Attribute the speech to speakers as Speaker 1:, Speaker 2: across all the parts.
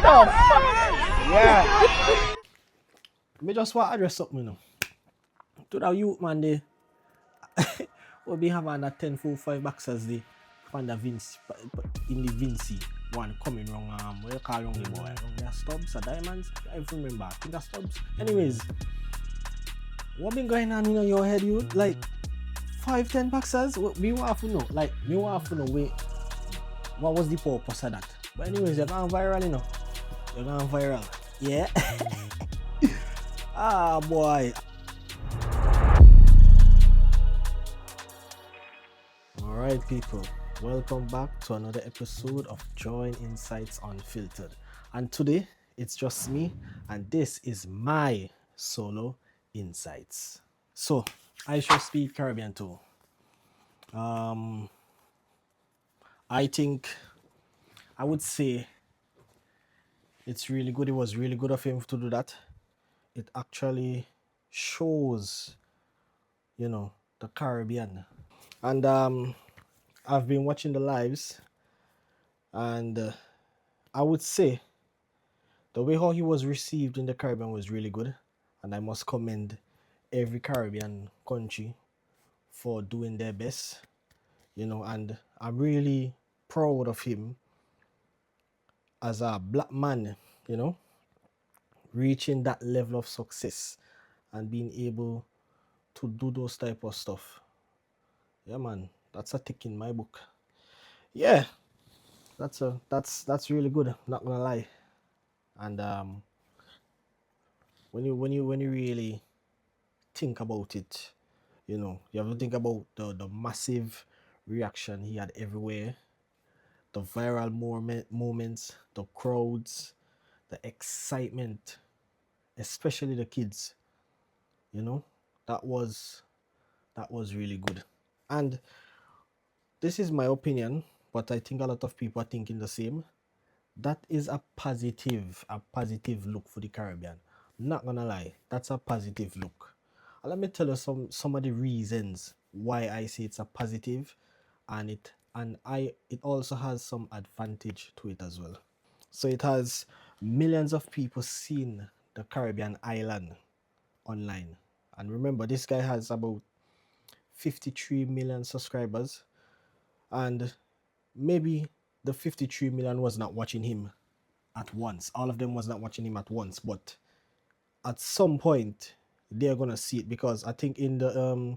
Speaker 1: Yeah.
Speaker 2: Me just want to address something, you know. To the youth man, they will be having a 10-4-5 boxers they find a Vinci in the Vinci one coming wrong. What you call wrong the boy? Wrong their stubs or diamonds? I even remember. I think that's stubs. Anyways, what been going on in your head, you? Like 5-10 boxers? Me want to know. Like me want to know. Wait, what was the purpose of that? But anyways, you're going viral, you know. You're going viral. Yeah. Ah boy. Alright people, welcome back to another episode of Join Insights Unfiltered. And today it's just me and this is my solo insights. So IShowSpeed Caribbean Tour. I think I would say it's really good. It was really good of him to do that. It actually shows, the Caribbean. And I've been watching the lives, and I would say the way how he was received in the Caribbean was really good, and I must commend every Caribbean country for doing their best, and I'm really proud of him as a black man, reaching that level of success and being able to do those type of stuff. Yeah, man, that's a tick in my book. Yeah, that's really good. Not gonna lie. And when you really think about it, you have to think about the massive reaction he had everywhere, the viral moments, the crowds, the excitement, especially the kids. That was really good. And this is my opinion, but I think a lot of people are thinking the same. That is a positive look for the Caribbean. Not gonna lie, that's a positive look. And let me tell you some of the reasons why I say it's a positive, and it also has some advantage to it as well. So it has millions of people seen the Caribbean island online. And remember, this guy has about 53 million subscribers, and maybe the 53 million was not watching him at once. All of them was not watching him at once, but at some point they're gonna see it, because I think in the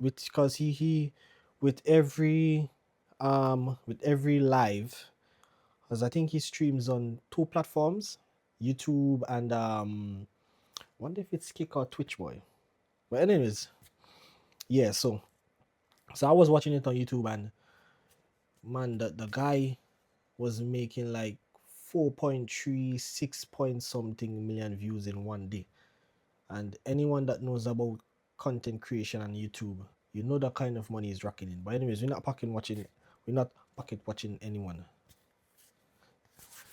Speaker 2: because he with every live, because I think he streams on 2 platforms, YouTube and wonder if it's Kick or Twitch boy. But anyways, yeah, so I was watching it on YouTube, and man, the guy was making like 4.3, 6 point something million views in one day. And anyone that knows about content creation on YouTube, you know the kind of money is racking in. But anyways, we're not pocket watching anyone.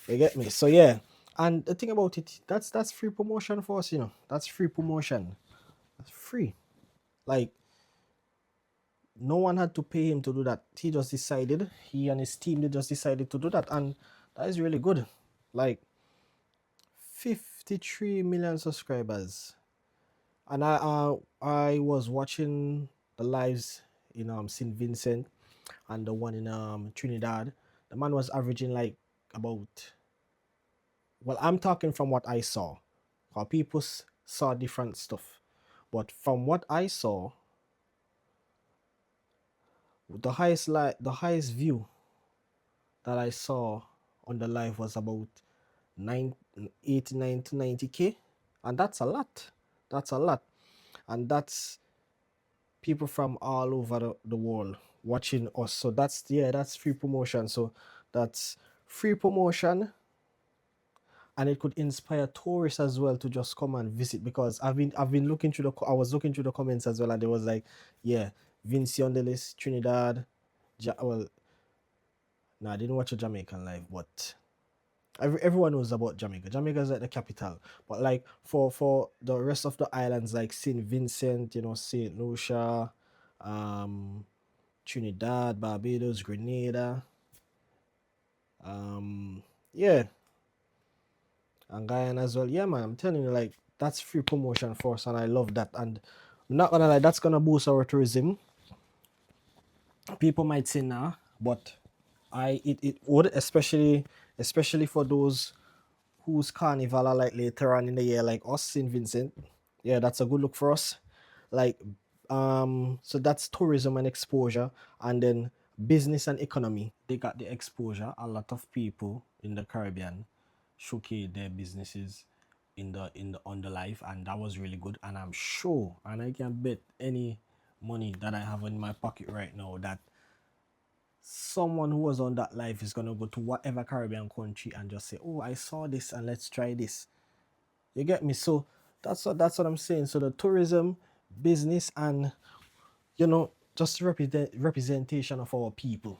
Speaker 2: You get me? So yeah. And the thing about it, that's free promotion for us, That's free promotion. That's free. Like, no one had to pay him to do that. He and his team, they just decided to do that. And that is really good. Like, 53 million subscribers. And I was watching the lives in St. Vincent and the one in Trinidad. The man was averaging like about, well, I'm talking from what I saw. Because people saw different stuff. But from what I saw, the highest view that I saw on the live was about 89 to 90k, and that's a lot. And that's people from all over the world watching us. So that's free promotion. So that's free promotion, and it could inspire tourists as well to just come and visit, because I was looking through the comments as well, and there was like, yeah, Vinci on the list, Trinidad. No, I didn't watch a Jamaican live, but everyone knows about Jamaica. Jamaica is like the capital, but like for the rest of the islands, like Saint Vincent, Saint Lucia, Trinidad, Barbados, Grenada, yeah, and Guyana as well. Yeah, man, I'm telling you, like that's free promotion for us, and I love that. And I'm not gonna lie, that's gonna boost our tourism. People might say nah, but it would, especially for those whose carnival are like later on in the year, like us, St. Vincent. Yeah, that's a good look for us. Like, so that's tourism and exposure, and then business and economy. They got the exposure. A lot of people in the Caribbean showcase their businesses in the on the life, and that was really good. And I'm sure, and I can bet any money that I have in my pocket right now that someone who was on that life is gonna go to whatever Caribbean country and just say, "Oh, I saw this and let's try this." You get me? So that's what I'm saying. So the tourism, business, and just representation of our people,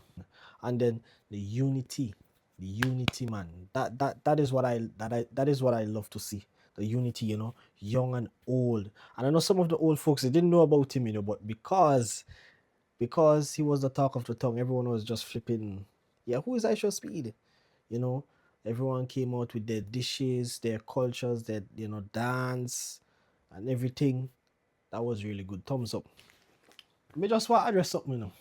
Speaker 2: and then the unity, man. That is what that is what I love to see. The unity, young and old. And I know some of the old folks they didn't know about him, but because he was the talk of the tongue, everyone was just flipping. Yeah, who is IShowSpeed? You know, everyone came out with their dishes, their cultures, their dance and everything. That was really good. Thumbs up. Me just want to address something,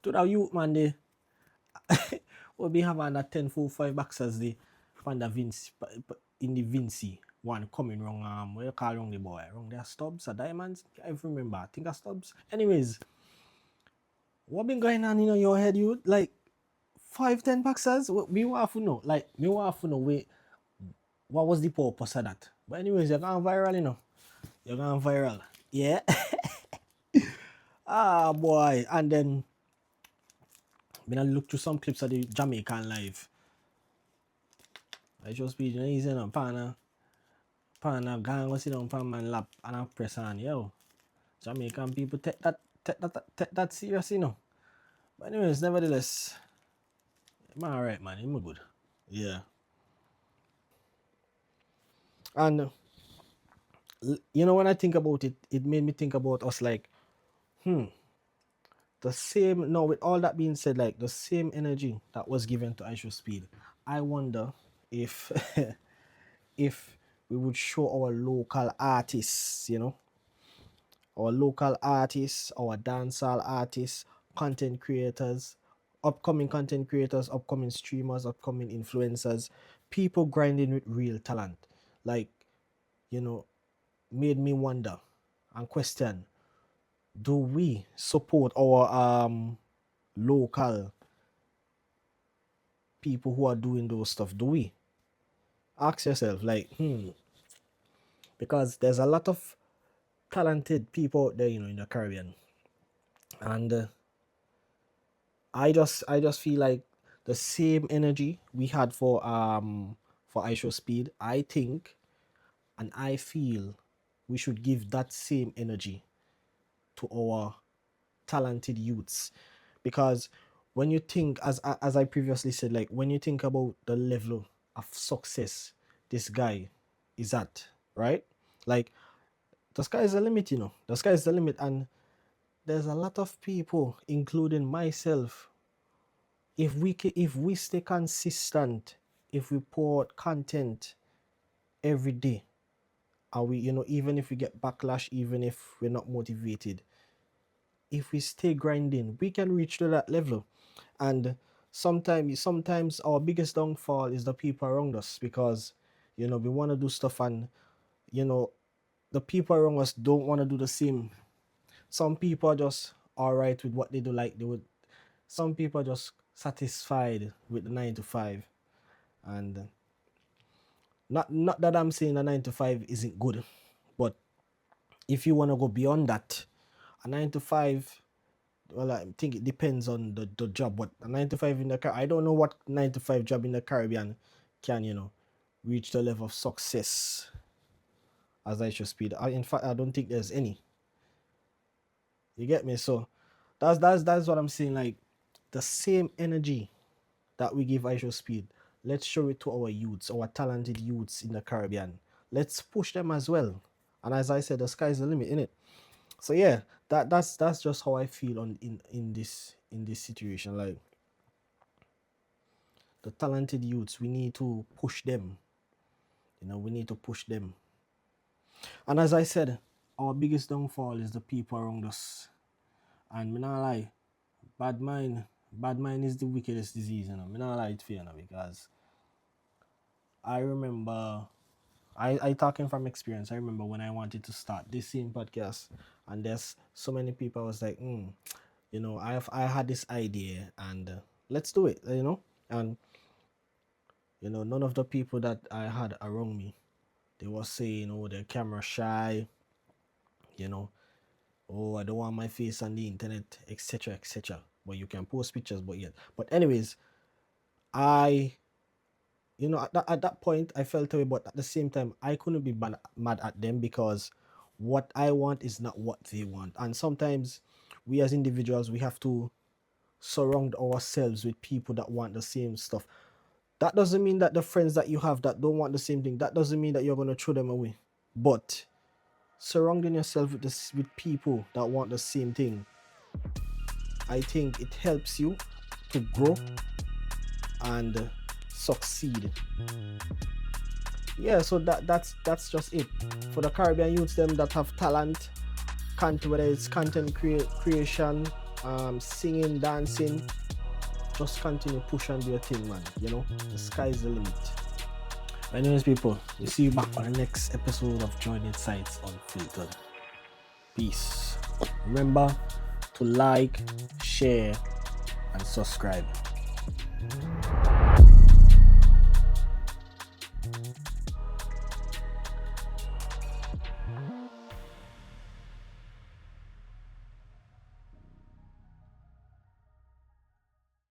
Speaker 2: to the youth man. They will be having that 10-4-5 boxers the Panda Vinci in the Vinci one coming wrong. What you call wrong the boy? Wrong their stubs or diamonds? I remember. I think I stubs. Anyways, what been going on in your head, you like 5-10 boxers? Me want to know. Like me want to know wait, what was the purpose of that? But anyways, you're going viral, You're going viral. Yeah. Ah boy. And then when I look through some clips of the Jamaican live. I just be easy pana gang was sit on pan man lap and I press on Jamaican people take that serious, But anyways, nevertheless, I'm alright, man. I'm good. Yeah. And when I think about it, it made me think about us like, the same. No, with all that being said, like the same energy that was given to IShowSpeed, I wonder if if we would show our local artists, our dancehall artists, content creators, upcoming streamers, upcoming influencers, people grinding with real talent, like you know, made me wonder and question: do we support our local people who are doing those stuff? Do we ask yourself, like, because there's a lot of talented people out there, in the Caribbean, and I just feel like the same energy we had for IShowSpeed, I think, and I feel we should give that same energy to our talented youths, because when you think, as I previously said, like when you think about the level of success this guy is at, right? Like the sky is the limit, the sky is the limit, and there's a lot of people, including myself, if we stay consistent, if we pour out content every day, and we even if we get backlash, even if we're not motivated, if we stay grinding, we can reach to that level. And sometimes our biggest downfall is the people around us, because we want to do stuff, and you know the people around us don't want to do the same. Some people are just all right with what they do, like they would. Some people are just satisfied with the 9 to 5, and not that I'm saying a 9 to 5 isn't good, but if you want to go beyond that, a 9 to 5, well, I think it depends on the job. But a 9 to 5 in the I don't know what 9 to 5 job in the Caribbean can reach the level of success as IShowSpeed. In fact, I don't think there's any. You get me? So that's what I'm saying. Like the same energy that we give IShowSpeed, let's show it to our youths, our talented youths in the Caribbean. Let's push them as well. And as I said, the sky's the limit, innit? So yeah, that's just how I feel in this situation. Like the talented youths, we need to push them. We need to push them. And as I said, our biggest downfall is the people around us. And me not lie, bad mind is the wickedest disease, Me not lie to you, because I remember, I talking from experience. I remember when I wanted to start this same podcast, and there's so many people. I was like, I had this idea, and let's do it, And none of the people that I had around me, they were saying, oh, they're camera shy, oh, I don't want my face on the internet, etc., etc. But you can post pictures, but yet. But anyways, I at that point I felt away, but at the same time I couldn't be mad at them, because what I want is not what they want. And sometimes we as individuals, we have to surround ourselves with people that want the same stuff. That doesn't mean that the friends that you have that don't want the same thing, that doesn't mean that you're going to throw them away. But surrounding yourself with people that want the same thing, I think it helps you to grow and succeed. Yeah, so that's just it for the Caribbean youths, them that have talent, whether it's content creation, singing, dancing. Just continue push and do your thing, man. The sky's the limit. Anyways, people, we'll see you back on the next episode of Join Insights Unfiltered. Peace. Remember to like, share, and subscribe.